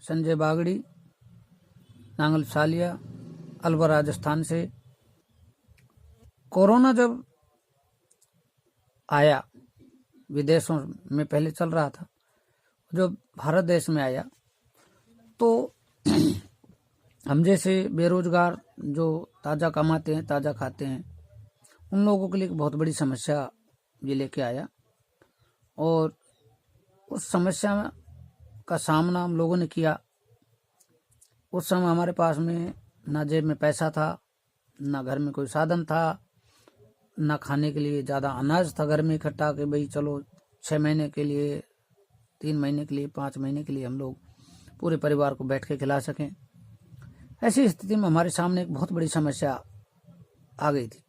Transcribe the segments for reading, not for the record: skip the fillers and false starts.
संजय बागड़ी, नांगल सालिया, अलवर राजस्थान से। कोरोना जब आया, विदेशों में पहले चल रहा था, जो भारत देश में आया तो हम जैसे बेरोजगार जो ताज़ा कमाते हैं, ताज़ा खाते हैं, उन लोगों के लिए बहुत बड़ी समस्या ये लेके आया। और उस समस्या का सामना हम लोगों ने किया। उस समय हमारे पास में ना जेब में पैसा था, ना घर में कोई साधन था, ना खाने के लिए ज़्यादा अनाज था घर में इकट्ठा कि भाई चलो 6 महीने के लिए, 3 महीने के लिए, 5 महीने के लिए हम लोग पूरे परिवार को बैठ के खिला सकें। ऐसी स्थिति में हमारे सामने एक बहुत बड़ी समस्या आ गई थी।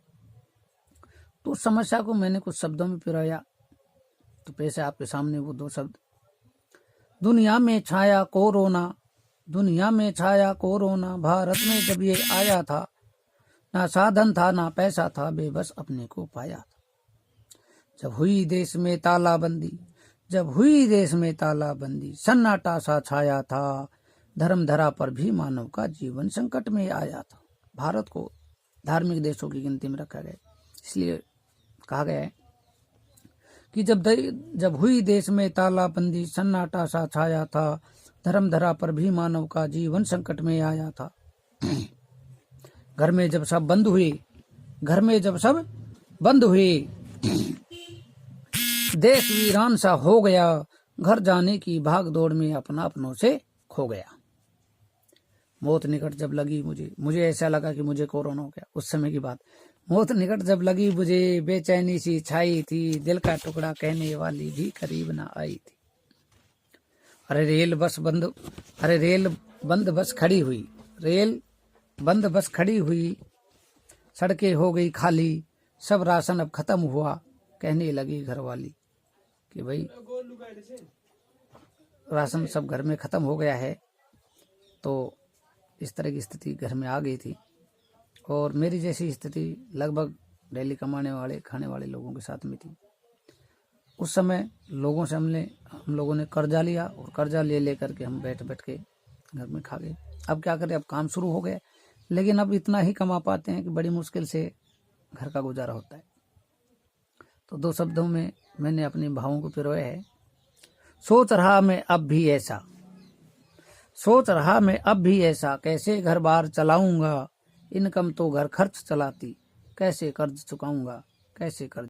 तो उस समस्या को मैंने कुछ शब्दों में पिरोया। तो पैसे आपके सामने वो 2 शब्द। दुनिया में छाया कोरोना, दुनिया में छाया कोरोना, भारत में जब ये आया था, ना साधन था ना पैसा था, बेबस अपने को पाया था। जब हुई देश में तालाबंदी, जब हुई देश में तालाबंदी, सन्नाटा सा छाया था, धर्म धरा पर भी मानव का जीवन संकट में आया था। भारत को धार्मिक देशों की गिनती में रखा गया, इसलिए कहा गया है कि जब हुई देश में तालाबंदी, सन्नाटा सा छाया था, धर्म धरा पर भी मानव का जीवन संकट में आया था। घर में जब सब बंद हुए, घर में जब सब बंद हुए, देश वीरान सा हो गया, घर जाने की भाग दौड़ में अपना अपनों से खो गया। मौत निकट जब लगी मुझे ऐसा लगा कि मुझे कोरोना हो गया। उस समय की बात। मौत निकट जब लगी मुझे, बेचैनी सी छाई थी, दिल का टुकड़ा कहने वाली भी करीब ना आई थी। अरे रेल बंद बस खड़ी हुई, रेल बंद बस खड़ी हुई, सड़कें हो गई खाली, सब राशन अब खत्म हुआ, कहने लगी घरवाली कि भाई राशन सब घर में खत्म हो गया है। तो इस तरह की स्थिति घर में आ गई थी। और मेरी जैसी स्थिति लगभग डेली कमाने वाले, खाने वाले लोगों के साथ में थी। उस समय लोगों से हम लोगों ने कर्जा लिया, और कर्जा ले करके हम बैठ के घर में खा गए। अब क्या करें, अब काम शुरू हो गया, लेकिन अब इतना ही कमा पाते हैं कि बड़ी मुश्किल से घर का गुजारा होता है। तो 2 शब्दों में मैंने अपने भावों को पिरोया है। सोच रहा मैं अब भी ऐसा, कैसे घर बार चलाऊंगा, इनकम तो घर खर्च चलाती, कैसे कर्ज चुकाऊंगा, कैसे कर्ज